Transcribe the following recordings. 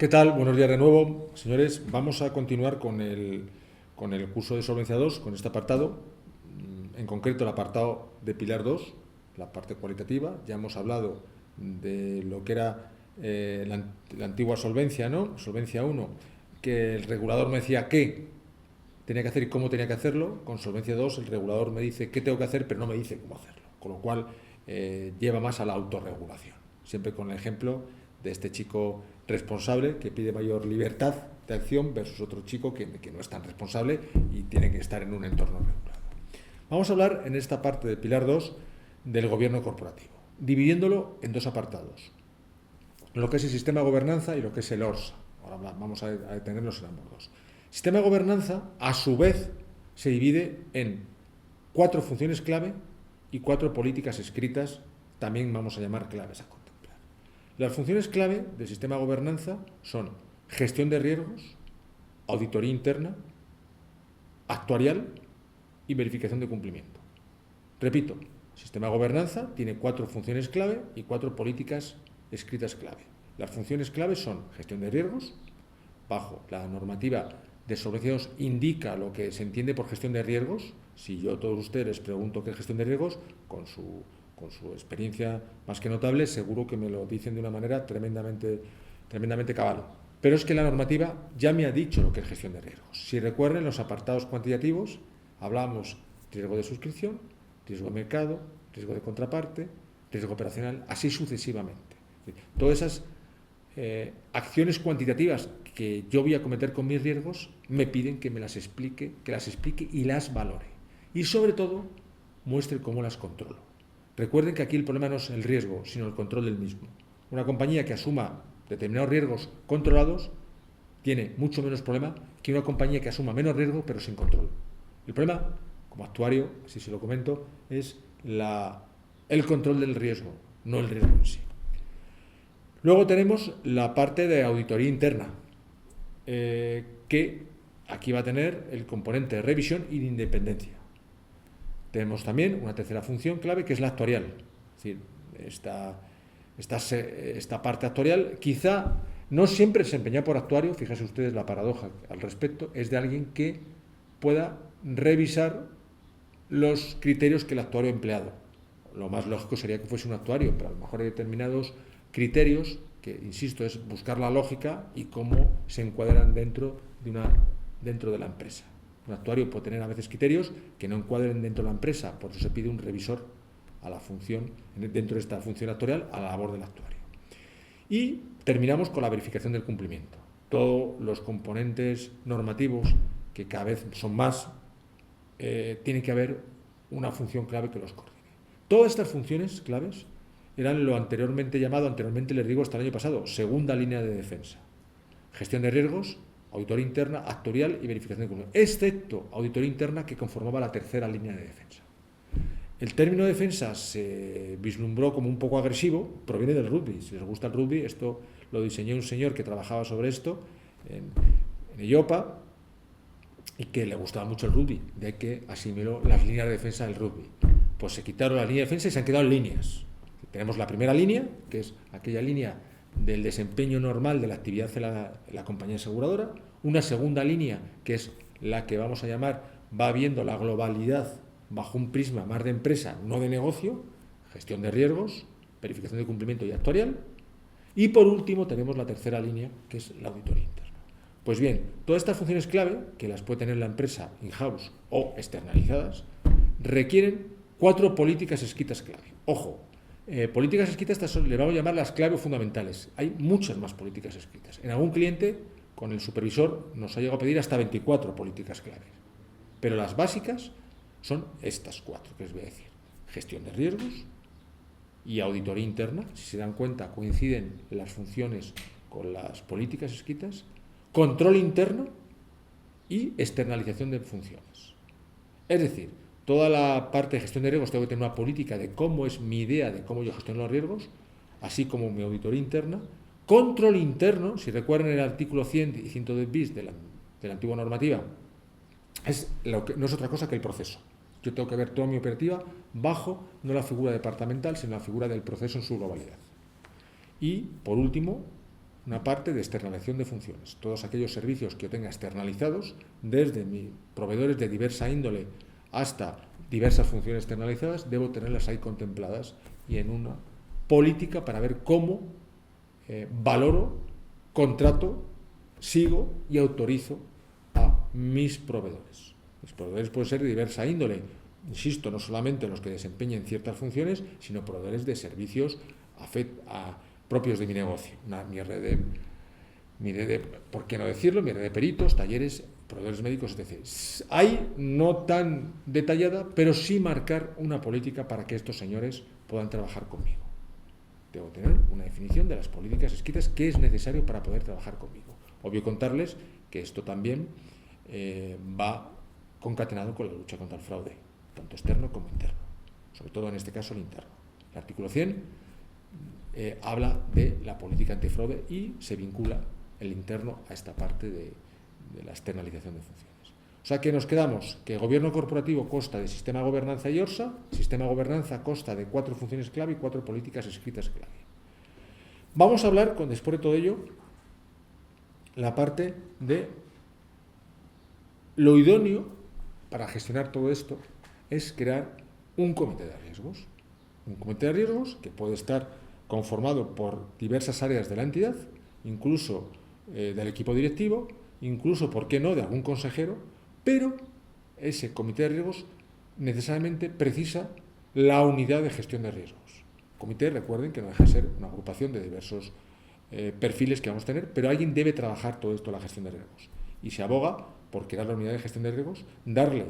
¿Qué tal? Buenos días de nuevo, señores. Vamos a continuar con el curso de Solvencia 2, con este apartado, en concreto el apartado de Pilar 2, la parte cualitativa. Ya hemos hablado de lo que era la antigua solvencia, ¿no? Solvencia 1, que el regulador me decía qué tenía que hacer y cómo tenía que hacerlo. Con Solvencia 2 el regulador me dice qué tengo que hacer, pero no me dice cómo hacerlo, con lo cual lleva más a la autorregulación. Siempre con el ejemplo de este chico responsable que pide mayor libertad de acción versus otro chico que no es tan responsable y tiene que estar en un entorno regulado. Vamos a hablar en esta parte del Pilar 2 del gobierno corporativo, dividiéndolo en dos apartados, lo que es el sistema de gobernanza y lo que es el ORSA. Ahora vamos a detenernos en ambos dos. El sistema de gobernanza, a su vez, se divide en 4 funciones clave y 4 políticas escritas, también vamos a llamar claves a contemplar. Las funciones clave del sistema de gobernanza son gestión de riesgos, auditoría interna, actuarial y verificación de cumplimiento. Repito, el sistema de gobernanza tiene 4 funciones clave y 4 políticas escritas clave. Las funciones clave son gestión de riesgos, bajo la normativa de Solvencia 2 indica lo que se entiende por gestión de riesgos. Si yo a todos ustedes les pregunto qué es gestión de riesgos, con su experiencia más que notable, seguro que me lo dicen de una manera tremendamente cabal. Pero es que la normativa ya me ha dicho lo que es gestión de riesgos. Si recuerden, los apartados cuantitativos hablamos riesgo de suscripción, riesgo de mercado, riesgo de contraparte, riesgo operacional, así sucesivamente. Todas esas acciones cuantitativas que yo voy a cometer con mis riesgos me piden que las explique y las valore. Y sobre todo, muestre cómo las controlo. Recuerden que aquí el problema no es el riesgo, sino el control del mismo. Una compañía que asuma determinados riesgos controlados tiene mucho menos problema que una compañía que asuma menos riesgo pero sin control. El problema, como actuario, así se lo comento, es el control del riesgo, no el riesgo en sí. Luego tenemos la parte de auditoría interna, que aquí va a tener el componente de revisión y de independencia. Tenemos también una tercera función clave que es la actuarial. Es decir, esta parte actuarial quizá no siempre desempeñada por actuario, fíjense ustedes la paradoja al respecto, es de alguien que pueda revisar los criterios que el actuario ha empleado. Lo más lógico sería que fuese un actuario, pero a lo mejor hay determinados criterios que, insisto, es buscar la lógica y cómo se encuadran dentro de la empresa. Un actuario puede tener a veces criterios que no encuadren dentro de la empresa, por eso se pide un revisor a la función, dentro de esta función actuarial, a la labor del actuario. Y terminamos con la verificación del cumplimiento. Todos los componentes normativos, que cada vez son más, tiene que haber una función clave que los coordine. Todas estas funciones claves eran lo anteriormente les digo hasta el año pasado, segunda línea de defensa. Gestión de riesgos, auditoría interna, actuarial y verificación de cumplimiento, excepto auditoría interna, que conformaba la tercera línea de defensa. El término defensa se vislumbró como un poco agresivo, proviene del rugby. Si les gusta el rugby, esto lo diseñó un señor que trabajaba sobre esto en EIOPA y que le gustaba mucho el rugby, de que asimiló las líneas de defensa del rugby. Pues se quitaron las líneas de defensa y se han quedado en líneas. Tenemos la primera línea, que es aquella línea del desempeño normal de la actividad de la compañía aseguradora, una segunda línea, que es la que vamos a llamar, va viendo la globalidad bajo un prisma más de empresa, no de negocio, gestión de riesgos, verificación de cumplimiento y actuarial, y por último tenemos la tercera línea, que es la auditoría interna. Pues bien, todas estas funciones clave, que las puede tener la empresa in-house o externalizadas, requieren 4 políticas escritas clave. Ojo, políticas escritas, estas le vamos a llamar las claves fundamentales. Hay muchas más políticas escritas. En algún cliente, con el supervisor, nos ha llegado a pedir hasta 24 políticas claves. Pero las básicas son estas 4 que les voy a decir. Gestión de riesgos y auditoría interna. Si se dan cuenta, coinciden las funciones con las políticas escritas. Control interno y externalización de funciones. Es decir, toda la parte de gestión de riesgos tengo que tener una política de cómo es mi idea de cómo yo gestiono los riesgos, así como mi auditoría interna. Control interno, si recuerdan el artículo 100 y 110 bis de la antigua normativa, no es otra cosa que el proceso. Yo tengo que ver toda mi operativa bajo no la figura departamental, sino la figura del proceso en su globalidad. Y, por último, una parte de externalización de funciones. Todos aquellos servicios que yo tenga externalizados, desde mis proveedores de diversa índole hasta diversas funciones externalizadas, debo tenerlas ahí contempladas y en una política para ver cómo valoro, contrato, sigo y autorizo a mis proveedores. Mis proveedores pueden ser de diversa índole, insisto, no solamente los que desempeñen ciertas funciones, sino proveedores de servicios propios de mi negocio. Mi red de, ¿por qué no decirlo? Mi red de peritos, talleres, proveedores médicos, etc. Hay no tan detallada, pero sí marcar una política para que estos señores puedan trabajar conmigo. Debo tener una definición de las políticas escritas que es necesario para poder trabajar conmigo. Obvio contarles que esto también va concatenado con la lucha contra el fraude, tanto externo como interno, sobre todo en este caso el interno. El artículo 100 habla de la política antifraude y se vincula el interno a esta parte de la externalización de funciones. O sea que nos quedamos que gobierno corporativo consta de sistema de gobernanza y ORSA, sistema de gobernanza consta de 4 funciones clave y 4 políticas escritas clave. Vamos a hablar, después de todo ello, la parte de lo idóneo para gestionar todo esto es crear un comité de riesgos. Un comité de riesgos que puede estar conformado por diversas áreas de la entidad, incluso del equipo directivo, incluso, ¿por qué no?, de algún consejero, pero ese comité de riesgos necesariamente precisa la unidad de gestión de riesgos. Comité, recuerden que no deja de ser una agrupación de diversos perfiles que vamos a tener, pero alguien debe trabajar todo esto, la gestión de riesgos. Y se aboga por crear la unidad de gestión de riesgos, darle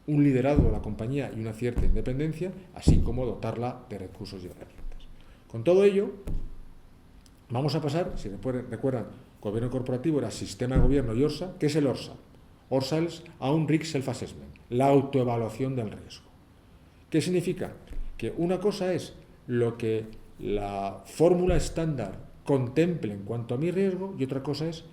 un liderazgo a la compañía y una cierta independencia, así como dotarla de recursos y herramientas. Con todo ello, vamos a pasar, si recuerdan, gobierno corporativo era sistema de gobierno y ORSA. ¿Qué es el ORSA? ORSA es a un Risk Self-Assessment, la autoevaluación del riesgo. ¿Qué significa? Que una cosa es lo que la fórmula estándar contemple en cuanto a mi riesgo y otra cosa es,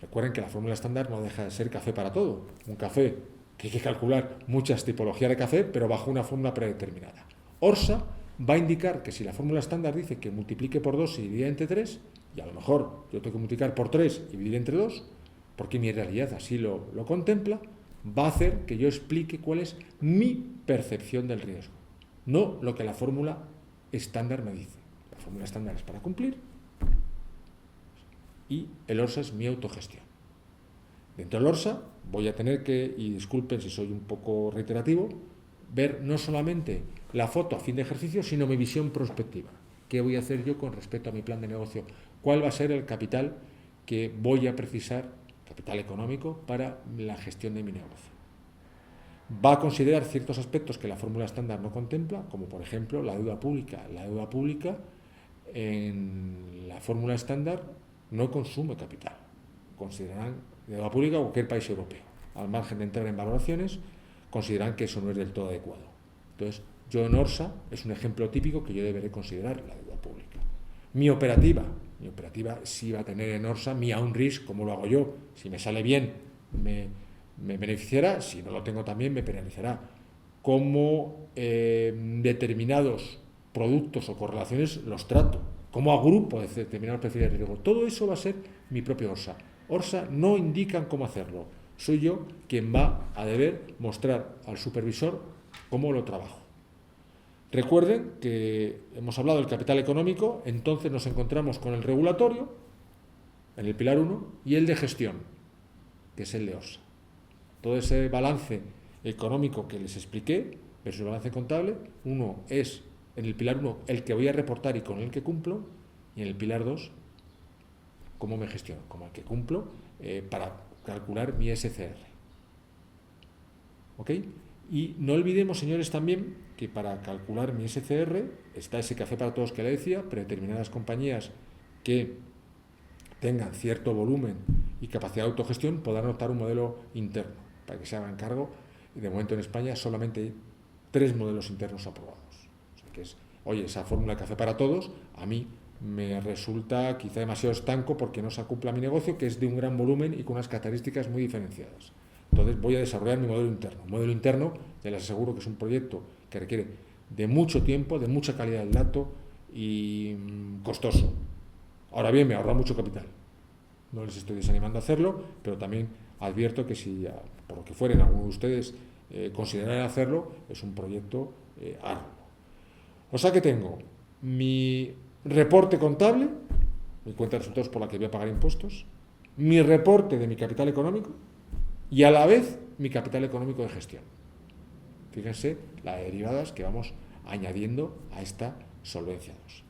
recuerden que la fórmula estándar no deja de ser café para todo. Un café que hay que calcular muchas tipologías de café, pero bajo una fórmula predeterminada. ORSA va a indicar que si la fórmula estándar dice que multiplique por 2 y divida entre 3, y a lo mejor yo tengo que multiplicar por 3 y dividir entre 2, porque mi realidad así lo contempla, va a hacer que yo explique cuál es mi percepción del riesgo, no lo que la fórmula estándar me dice. La fórmula estándar es para cumplir y el ORSA es mi autogestión. Dentro del ORSA voy a tener que, y disculpen si soy un poco reiterativo, ver no solamente la foto a fin de ejercicio, sino mi visión prospectiva. ¿Qué voy a hacer yo con respecto a mi plan de negocio? ¿Cuál va a ser el capital que voy a precisar, capital económico, para la gestión de mi negocio? Va a considerar ciertos aspectos que la fórmula estándar no contempla, como por ejemplo la deuda pública. La deuda pública en la fórmula estándar no consume capital. Consideran deuda pública cualquier país europeo. Al margen de entrar en valoraciones, consideran que eso no es del todo adecuado. Entonces, yo en ORSA es un ejemplo típico que yo deberé considerar la deuda pública. Mi operativa sí va a tener en ORSA mi own risk, como lo hago yo. Si me sale bien, me beneficiará, si no lo tengo también me penalizará. Cómo determinados productos o correlaciones los trato, cómo agrupo determinados perfiles de riesgo. Todo eso va a ser mi propio ORSA. ORSA no indican cómo hacerlo. Soy yo quien va a deber mostrar al supervisor cómo lo trabajo. Recuerden que hemos hablado del capital económico, entonces nos encontramos con el regulatorio, en el pilar 1, y el de gestión, que es el de ORSA. Todo ese balance económico que les expliqué, versus el balance contable, uno es, en el pilar 1, el que voy a reportar y con el que cumplo, y en el pilar 2, cómo me gestiono, como el que cumplo para calcular mi SCR. ¿Ok? Y no olvidemos, señores, también que para calcular mi SCR está ese café para todos que le decía, pero determinadas compañías que tengan cierto volumen y capacidad de autogestión podrán adoptar un modelo interno para que se hagan cargo. De momento en España solamente hay 3 modelos internos aprobados. O sea que es, oye, esa fórmula de café para todos a mí me resulta quizá demasiado estanco porque no se acopla a mi negocio, que es de un gran volumen y con unas características muy diferenciadas. Entonces voy a desarrollar mi modelo interno. Un modelo interno, ya les aseguro que es un proyecto que requiere de mucho tiempo, de mucha calidad del dato y costoso. Ahora bien, me ahorra mucho capital. No les estoy desanimando a hacerlo, pero también advierto que si, por lo que fueren, alguno de ustedes consideran hacerlo, es un proyecto arduo. O sea que tengo mi reporte contable, mi cuenta de resultados por la que voy a pagar impuestos, mi reporte de mi capital económico y a la vez mi capital económico de gestión. Fíjense las derivadas que vamos añadiendo a esta solvencia 2.